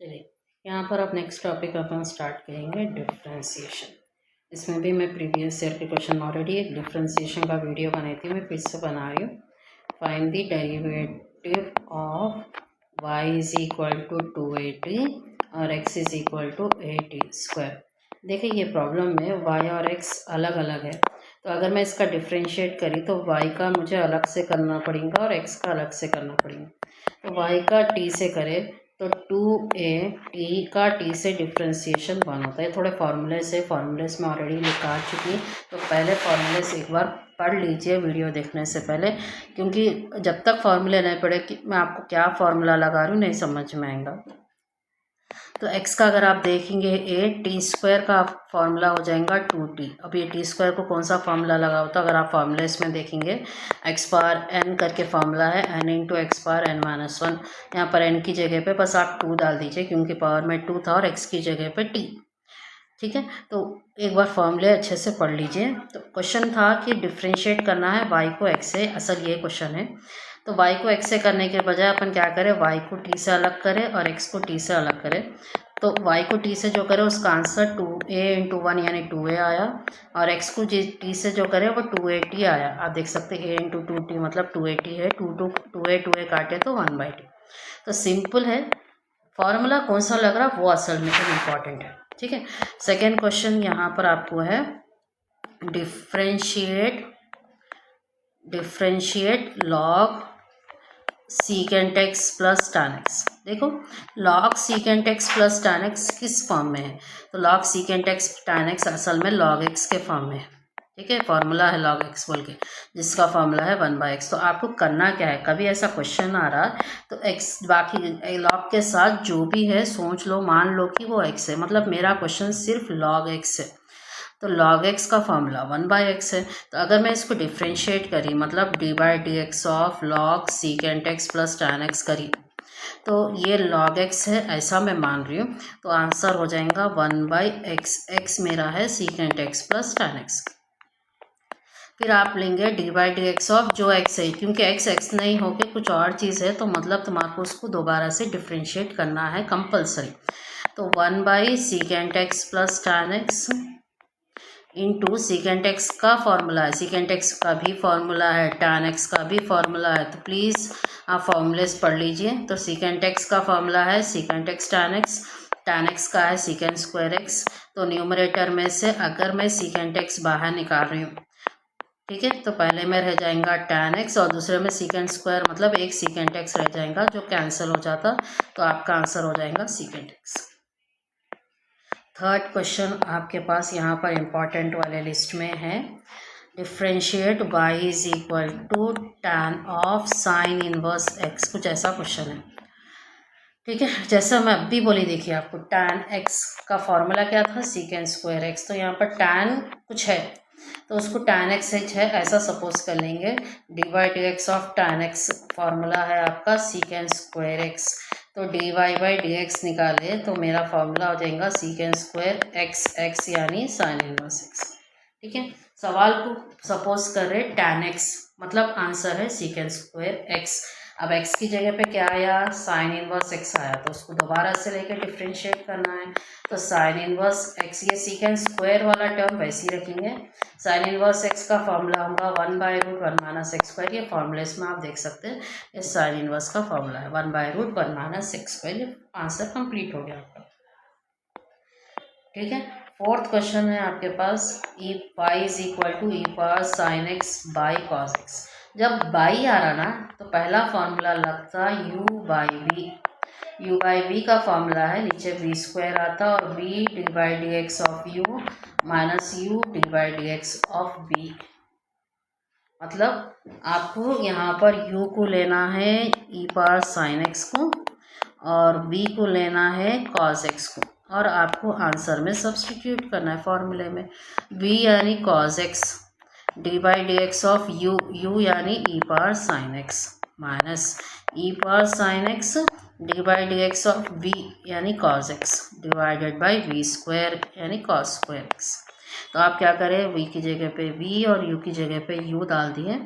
चलिए, यहाँ पर अब नेक्स्ट टॉपिक अपन स्टार्ट करेंगे डिफ्रेंसिएशन। इसमें भी मैं प्रीवियस ईयर के क्वेश्चन ऑलरेडी एक डिफ्रेंसिएशन का वीडियो बनाई थी, मैं फिर से बना रही हूँ। Find the derivative of y is equal to 280 और x is equal to 80 square. देखिए ये प्रॉब्लम में y और x अलग अलग है, तो अगर मैं इसका डिफ्रेंशिएट करी तो y का मुझे अलग से करना पड़ेगा और x का अलग से करना पड़ेगा। तो y का t से करे तो 2a t का t से डिफ्रेंसिएशन 1 होता है। थोड़े फार्मूलेस में ऑलरेडी लिखा चुकी, तो पहले फार्मूलेस एक बार पढ़ लीजिए वीडियो देखने से पहले, क्योंकि जब तक फार्मूले नहीं पढ़े कि मैं आपको क्या फार्मूला लगा रही हूँ नहीं समझ में आएगा। तो x का अगर आप देखेंगे टी स्क्वायर का फार्मूला हो जाएगा 2t। अब ये टी स्क्वायर को कौन सा फार्मूला लगा होता है, अगर आप फार्मूला इसमें देखेंगे x पावर n करके फार्मूला है n into x power n-1। यहाँ पर n की जगह पे बस आप 2 डाल दीजिए, क्योंकि पावर में 2 था और x की जगह पे t। ठीक है, तो एक बार फॉर्मूले अच्छे से पढ़ लीजिए। तो क्वेश्चन था कि डिफ्रेंशिएट करना है y को x से, असल ये क्वेश्चन है। तो y को x से करने के बजाय अपन क्या करें, y को t से अलग करें और x को t से अलग करें। तो y को t से जो करे उसका आंसर 2a इंटू 1 यानी 2a आया, और x को t से जो करे वो 280 आया। आप देख सकते हैं a इंटू 2t मतलब 280 है, 2a काटे तो 1/2। तो सिंपल है, फॉर्मूला कौन सा लग रहा वो असल में इम्पॉर्टेंट है। ठीक है, सेकेंड क्वेश्चन यहाँ पर आपको है differentiate log secant x plus tan x। देखो log secant x plus tan x किस फॉर्म में है, तो log secant x tan x असल में log x के फॉर्म में है। ठीक है, फॉर्मूला है log x बोल के, जिसका फॉर्मूला है 1/x। तो आपको करना क्या है, कभी ऐसा क्वेश्चन आ रहा तो x बाकी log के साथ जो भी है सोच लो, मान लो कि वो x है, मतलब मेरा क्वेश्चन सिर्फ log x है। तो log x का फॉर्मूला 1/x है। तो अगर मैं इसको डिफ्रेंशिएट करी मतलब d/dx of log secant x plus tan x करी, तो ये log x है ऐसा मैं मान रही हूँ। तो आंसर हो जाएगा 1/x। x मेरा है secant x plus tan x। फिर आप लेंगे d/dx ऑफ जो x है, क्योंकि x नहीं होके कुछ और चीज़ है, तो मतलब तुम्हारे उसको दोबारा से डिफ्रेंशिएट करना है कंपलसरी। तो 1/सीकेंट x plus tan x into secant x का फॉर्मूला है, सीकेंट एक्स का भी फॉर्मूला है, tan x का भी फॉर्मूला है। तो प्लीज़ आप फॉर्मूलेस पढ़ लीजिए। तो सीकेंट एक्स का फॉर्मूला है सीकेंट एक्स tan x का है सीकेंट स्क्वायर एक्स। तो न्यूमरेटर में से अगर मैं सीकेंट एक्स बाहर निकाल रही हूँ, ठीक है, तो पहले में रह जाएगा tan x और दूसरे में सीकेंट स्क्वायर, मतलब एक सीकेंट एक्स रह जाएगा जो कैंसिल हो जाता। तो आपका आंसर हो जाएगा सीकेंट एक्स। थर्ड क्वेश्चन आपके पास यहाँ पर इम्पॉर्टेंट वाले लिस्ट में है, differentiate y is equal to tan of sine inverse x। कुछ ऐसा क्वेश्चन है। ठीक है, जैसा मैं अभी बोली, देखिए आपको tan x का फॉर्मूला क्या था, सीकेंट स्क्वायर x। तो यहाँ पर tan कुछ है तो उसको tan x h है ऐसा सपोज कर लेंगे। d/dx of tan x formula है आपका सीकेंट स्क्वायर x। तो dy/dx निकाले तो मेरा फॉर्मूला हो जाएगा सीकेंट स्क्वायर x यानी साइन इनवर्स x। ठीक है, सवाल को सपोज कर रहे tan x, मतलब आंसर है सीकेंट स्क्वायर x। अब x की जगह पे क्या आया, साइन इनवर्स x आया, तो उसको दोबारा से लेके डिफ्रेंशिएट करना है। तो साइन इनवर्स x, ये सीकेंट स्क्वायर वाला टर्म वैसे ही रखेंगे। साइन इनवर्स x का फॉर्मूला होगा 1/√1 - x²। ये फॉर्मूलेस में आप देख सकते हैं, ये साइन इनवर्स का फॉर्मूला है 1/√1 - x²। ये आंसर कंप्लीट हो गया आपका। ठीक है, फोर्थ क्वेश्चन है आपके पास, y is equal to e power sine x by cos x। जब बाई आ रहा ना तो पहला फॉर्मूला लगता u/v। u/v का फॉर्मूला है, नीचे v² आता और v d/dx of u minus u d/dx of v। मतलब आपको यहाँ पर u को लेना है e पावर साइन x को और v को लेना है cos x को, और आपको आंसर में सब्सटीट्यूट करना है फॉर्मूले में। v यानी cos x d/dx of u यानी e power sine x minus e power sine x d/dx of v यानी cos x divided by v² यानी cos स्क्वायर x। तो आप क्या करें, v की जगह पे v और u की जगह पे u डाल दिए।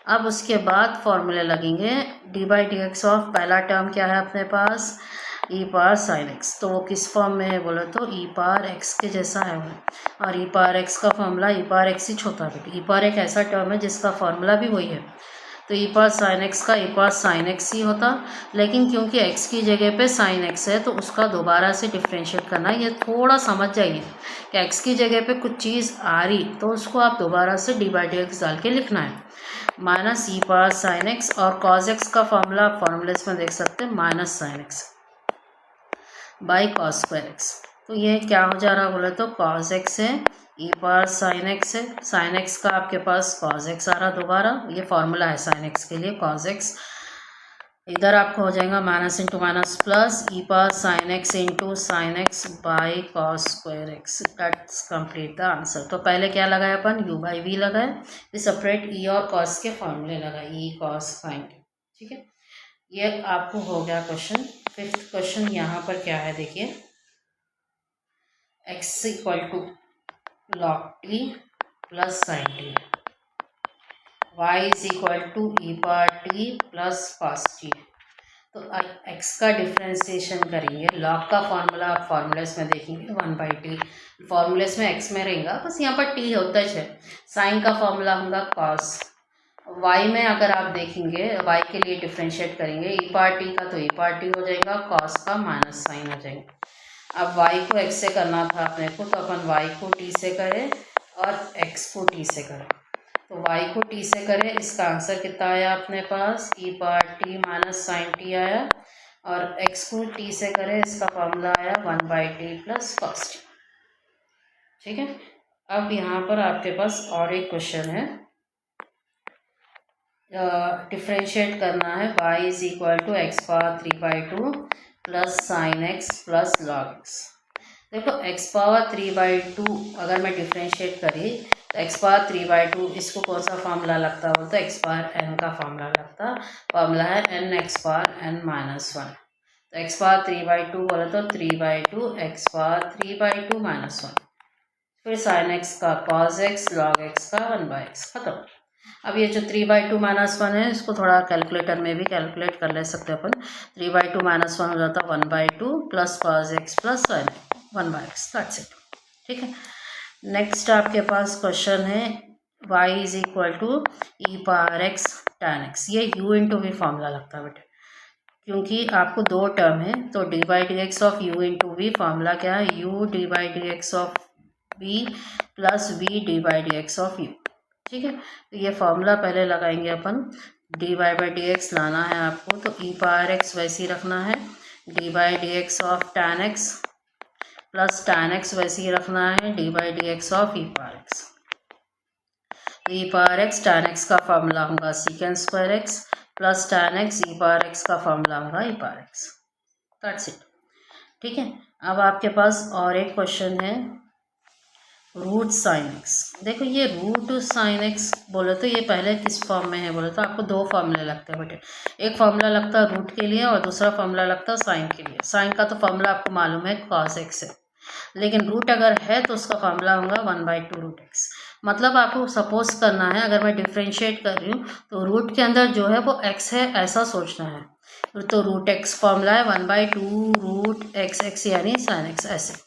अब उसके बाद फॉर्मूले लगेंगे d/dx ऑफ, पहला टर्म क्या है अपने पास ई पावर साइन एक्स, तो वो किस फॉर्म में है बोले तो ई पावर एक्स के जैसा है वो, और ई पावर एक्स का फॉर्मूला ई पावर एक्स ही छोटा बेटे। ई पावर एक ऐसा टर्म है जिसका फॉर्मूला भी वही है, तो ई पावर साइन एक्स का ई पावर साइन एक्स ही होता, लेकिन क्योंकि एक्स की जगह पे साइन एक्स है तो उसका दोबारा से डिफ्रेंशिएट करना है। ये थोड़ा समझ जाइए कि एक्स की जगह पे कुछ चीज़ आ रही तो उसको आप दोबारा से डी बाई डी एक्स डाल के लिखना है, माइनस ई पावर साइन एक्स, और कॉज एक्स का फॉर्मूला आप फॉर्मूलेस में देख सकते हैं, minus sine x by cos square x. तो ये क्या हो जा रहा बोले तो कॉस एक्स है, ई पावर साइन एक्स है, साइन एक्स का आपके पास कॉस एक्स आ रहा दोबारा, ये फॉर्मूला है साइन एक्स के लिए कॉस एक्स, इधर आपको हो जाएगा minus into minus plus E power sine x into sine x by cos square x, that's complete the answer. तो पहले क्या लगाया अपन, यू बाई वी लगाए, फिर सेपरेट ई और कॉस के फॉर्मूले लगाए, ई कॉस साइन, ठीक है। ये आपको हो गया क्वेश्चन। फिफ्थ क्वेश्चन यहाँ पर क्या है देखिए, x equal to log t plus sine t, y is equal to e power t plus cos t. तो एक्स का डिफ्रेंसिएशन करेंगे, लॉग का फॉर्मूला आप फॉर्मूलेस में देखेंगे 1/t, फॉर्मूलेस में एक्स में रहेगा, बस यहाँ पर टी होता है। साइन का फॉर्मूला होगा कॉस, वाई में अगर आप देखेंगे वाई के लिए डिफ्रेंशिएट करेंगे, ई पावर टी का तो ई पावर टी हो जाएगा, कॉस का माइनस साइन हो जाएगा। अब वाई को एक्स से करना था अपने को, तो अपन वाई को टी से करें और एक्स को टी से करें, तो y को t से करें, इसका आंसर कितना आया अपने पास, e power t minus sine t आया, और x को t से करें, इसका फॉर्मूला आया 1/t प्लस कॉस टी, ठीक है। अब यहाँ पर आपके पास और एक क्वेश्चन है, डिफ्रेंशिएट करना है, y is equal to x power 3/2 plus sine x plus log x. देखो x पावर 3/2 अगर मैं डिफ्रेंशिएट करी तो x पावर 3/2, इसको कौन सा फॉर्मूला लगता है बोलते x पावर n का फॉर्मूला लगता, फॉर्मूला है n x power n minus 1, तो x पावर 3/2 बोले तो 3/2 x पावर 3/2 माइनस 1, फिर साइन x का cos x लॉग x का 1/x, खत्म। अब ये जो 3/2 माइनस 1 है, इसको थोड़ा कैलकुलेटर में भी कैलकुलेट कर ले सकते हैं अपन, 3/2 माइनस 1 हो जाता है 1/2 plus cos x plus sine 1/x, that's it, ठीक है। नेक्स्ट आपके पास क्वेश्चन है, y is equal to e power x tan x, ये u इंटू वी फॉर्मूला लगता है बेटे, क्योंकि आपको दो टर्म है, तो d by d x of u into v, formula क्या है, u d by d x of v plus v d by d x of u, ठीक है। तो ये फॉर्मूला पहले लगाएंगे अपन, डी बाई डी एक्स लाना है आपको, तो ई पावर एक्स वैसे ही रखना है, D by d x of tan x plus tan x वैसे ही रखना है, D by d x of E power x, E power x tan x का फॉर्मूला होगा secant square x plus tan x, ई power x का formula होगा ई power x, that's it, ठीक है। अब आपके पास और एक क्वेश्चन है, रूट साइन एक्स। देखो ये रूट साइन एक्स बोले तो ये पहले किस फॉर्म में है बोले तो आपको दो फॉर्मूले लगते हैं बेटे, एक फॉर्मूला लगता है रूट के लिए और दूसरा फॉर्मूला लगता है साइन के लिए। साइन का तो फॉर्मूला आपको मालूम है cos x है, लेकिन रूट अगर है तो उसका फॉर्मूला होगा 1/2 रूट एक्स। मतलब आपको सपोज करना है, अगर मैं डिफ्रेंशिएट कर रही हूँ तो रूट के अंदर जो है वो x है ऐसा सोचना है, तो रूट एक्स फॉर्मूला है 1/2 रूट एक्स यानी साइन एक्स, ऐसे।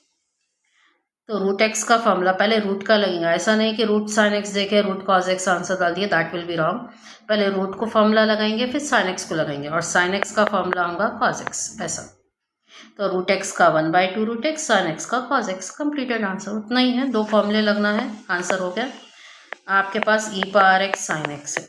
तो रूट एक्स का फॉर्मूला पहले रूट का लगेगा, ऐसा नहीं कि रूट साइन एक्स देखे रूट कॉस एक्स आंसर डाल दिए, दैट विल बी रॉन्ग। पहले रूट को फॉर्मूला लगाएंगे फिर साइन एक्स को लगाएंगे, और साइन एक्स का फॉर्मूला होगा कॉस एक्स, ऐसा। तो रूट एक्स का 1/2 रूट एक्स, साइन एक्स का कॉस एक्स, कंप्लीटेड आंसर, उतना ही है, दो फॉर्मूले लगना है, आंसर हो गया। आपके पास e power x sine x है,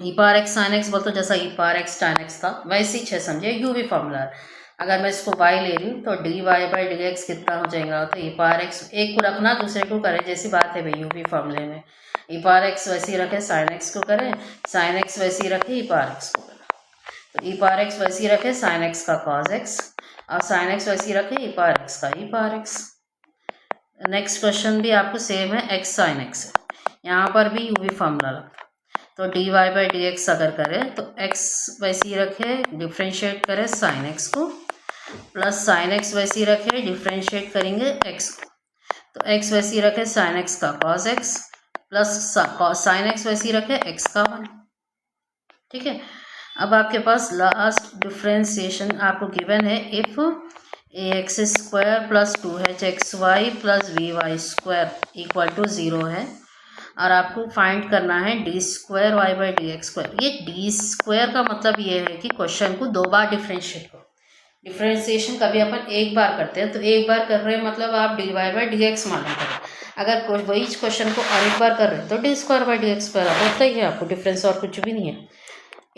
ई पावर एक्स साइन एक्स बोलते जैसा ई पावर एक्स tan एक्स था वैसे ही छः समझे, यू भी फॉर्मूला है। अगर मैं इसको y ले रही हूँ तो dy बाई डी एक्स कितना हो जाएगा, तो ई पावर एक्स एक को रखना दूसरे को करें, जैसी बात है भाई, यू भी फॉर्मूले में ई पावर एक्स वैसे ही रखे साइन एक्स को करें, साइन एक्स वैसे ही रखे ई पावर एक्स को करें, तो ई पावर एक्स वैसे ही रखे साइन एक्स का कॉस एक्स, और साइन एक्स वैसे ही रखे ई पावर एक्स का ई पावर एक्स। नेक्स्ट क्वेश्चन भी आपको सेम है, एक्स साइन एक्स है, यहाँ पर भी यू भी फॉर्मूला लगता है, तो d y by d x अगर करें तो एक्स वैसे ही रखे, डिफ्रेंशिएट करें साइन एक्स को, प्लस साइन एक्स वैसे ही रखे, डिफ्रेंशिएट करेंगे एक्स को, तो एक्स वैसे ही रखे साइन एक्स का cos x, plus sine x वैसे ही रखे एक्स का 1, ठीक है। अब आपके पास लास्ट डिफ्रेंसिएशन आपको गिवन है, if ax² plus 2hxy plus vy² equal to 0 है, और आपको फाइंड करना है d²y/dx²। ये d² का मतलब ये है कि क्वेश्चन को 2 बार डिफ्रेंशिएट करो। डिफ्रेंसिएशन कभी अपन एक बार करते हैं, तो एक बार कर रहे हैं मतलब आप dy/dx मालूम करें। अगर वही क्वेश्चन को और एक बार कर रहे हैं तो d²/dx² होता ही है आपको, डिफरेंस और कुछ भी नहीं है।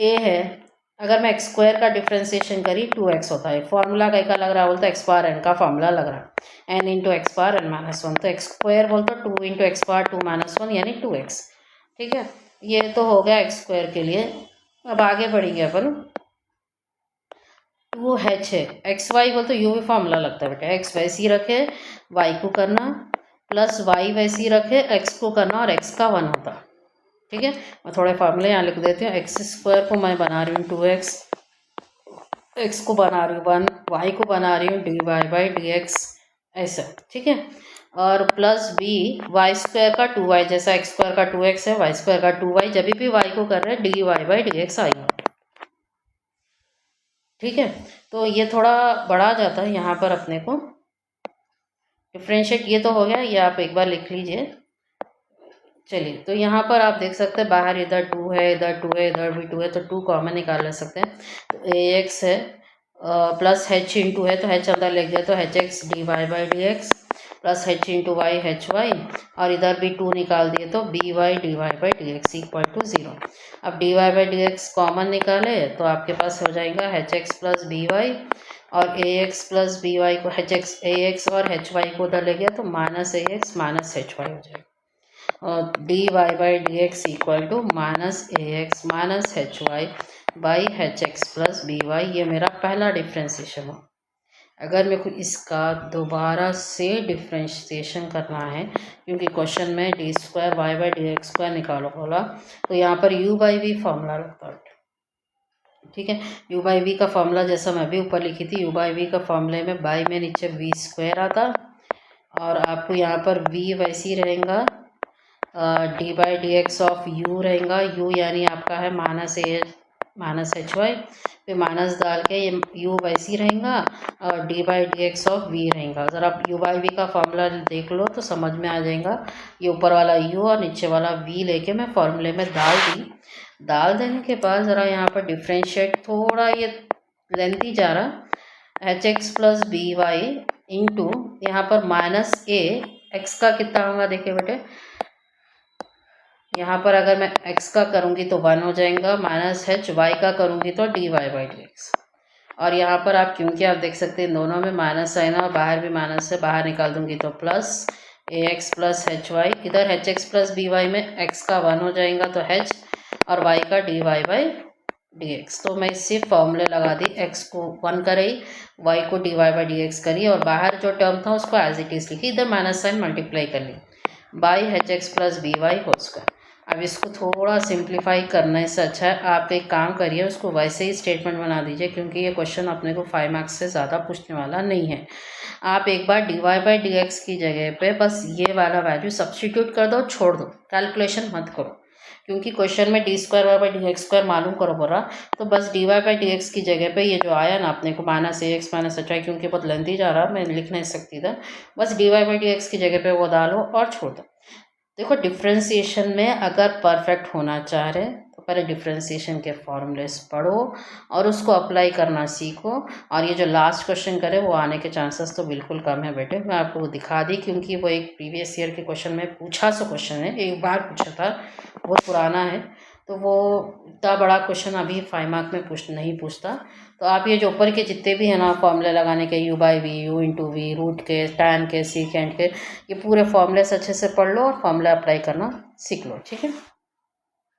ए है, अगर मैं x² का डिफ्रेंसिएशन करी 2x होता है, फॉर्मूला कैसा लग रहा है बोलते x⁴n का फॉर्मूला लग रहा है, n इंटू x⁴n-1, तो x² बोलते 2 इंटू x⁴2-1 यानी 2x। ठीक है, ये तो हो गया x² के लिए। अब आगे बढ़ेंगे अपन, 2h है, xy बोलते यू भी फॉर्मूला लगता है बेटा, x वैसी रखे y को करना, प्लस y वैसी रखे x को करना, और x का 1 होता। ठीक है, मैं थोड़े फार्मूले यहाँ लिख देती हूँ। x² को मैं बना रही हूँ 2x, x को बना रही हूँ 1, y को बना रही हूँ dy/dx, ऐसा। ठीक है, और प्लस b y² का 2y, जैसा x² का 2x है, y² का 2y, जब भी y को कर रहे हैं dy/dx आएगा। ठीक है, तो ये थोड़ा बढ़ा जाता है यहाँ पर अपने को डिफ्रेंशिएट। ये तो हो गया, ये आप एक बार लिख लीजिए। चलिए, तो यहाँ पर आप देख सकते हैं बाहर इधर 2 है, इधर 2 है, इधर भी 2 है, तो 2 कॉमन निकाल ले सकते हैं। तो ax है प्लस h इंटू है, तो h अंदर लिख दिया, तो hx dy/dx plus h into y hy, और इधर भी 2 निकाल दिए, तो by dy/dx इक्वल टू 0। अब dy/dx कॉमन निकाले तो आपके पास हो जाएगा hx प्लस by, और ax प्लस by को ax और hy को उधर ले गया, तो -ax माइनस hy हो जाएगा, और dy/dx equal to -ax minus hy by hx plus by। ये मेरा पहला डिफ्रेंसिएशन हो। अगर मेरे को इसका दोबारा से डिफ्रेंशिएशन करना है, क्योंकि क्वेश्चन में d²y/dx² निकालो बोला, तो यहाँ पर u/v फॉर्मूला लगता है। ठीक है, u/v का फॉर्मूला जैसा मैं भी ऊपर लिखी थी, u/v का फॉर्मूले में बाई में नीचे v² आता, और आपको यहाँ पर v वैसी रहेगा, dy/dx ऑफ u रहेगा, u यानी आपका है -hy, फिर माइनस डाल के ये u वैसी रहेगा, और dy/dx ऑफ v रहेगा। अगर आप u/v का फॉर्मूला देख लो तो समझ में आ जाएगा। ये ऊपर वाला u और नीचे वाला v लेके मैं फॉर्मूले में डाल देने के बाद ज़रा यहाँ पर डिफ्रेंशिएट, थोड़ा ये लेंथी जा रहा, hx प्लस by इंटू यहाँ पर -a, x का कितना होगा देखिए बेटे, यहाँ पर अगर मैं x का करूँगी तो 1 हो जाएगा, माइनस h, y का करूँगी तो dy/dx, और यहाँ पर आप क्योंकि आप देख सकते हैं दोनों में माइनस है ना, और बाहर भी माइनस है, बाहर निकाल दूँगी तो प्लस ax प्लस hy, इधर hx प्लस by में x का 1 हो जाएगा तो h, और y का dy/dx। तो मैं सिर्फ फॉर्मूले लगा दी, x को 1 करी, y को dy/dx करी, और बाहर जो टर्म था उसको एज इट इज़ लिखी, इधर माइनस साइन मल्टीप्लाई कर ली, by hx plus by whole square. अब इसको थोड़ा सिंप्लीफाई करने से अच्छा है आप एक काम करिए, उसको वैसे ही स्टेटमेंट बना दीजिए, क्योंकि ये क्वेश्चन अपने को 5 मार्क्स से ज़्यादा पूछने वाला नहीं है। आप एक बार dy/dx की जगह पे बस ये वाला वैल्यू सब्स्टिट्यूट कर दो, छोड़ दो, कैलकुलेशन मत करो, क्योंकि क्वेश्चन में d²y/dx² मालूम करो बोला, तो बस dy/dx की जगह पे ये जो आया ना अपने को -ax माइनस hy, क्योंकि बहुत लेंथी जा रहा मैं लिख नहीं सकती था, बस dy/dx की जगह पे वो डालो और छोड़ दो। देखो, डिफ्रेंसिएशन में अगर परफेक्ट होना चाह रहे तो पहले डिफ्रेंसिएशन के फॉर्मूलेस पढ़ो और उसको अप्लाई करना सीखो, और ये जो लास्ट क्वेश्चन करे वो आने के चांसेस तो बिल्कुल कम है बेटे। मैं आपको वो दिखा दी, क्योंकि वो एक प्रीवियस ईयर के क्वेश्चन में पूछा सा क्वेश्चन है, एक बार पूछा था, बहुत पुराना है, तो वो इतना बड़ा क्वेश्चन अभी 5 मार्क में नहीं पूछता। तो आप ये जो ऊपर के जितने भी है ना फॉर्मूले लगाने के, u/v, u into v, root के, tan के, सीकेंट के, ये पूरे फॉर्मूले अच्छे से पढ़ लो और फॉर्मूला अप्लाई करना सीख लो। ठीक है।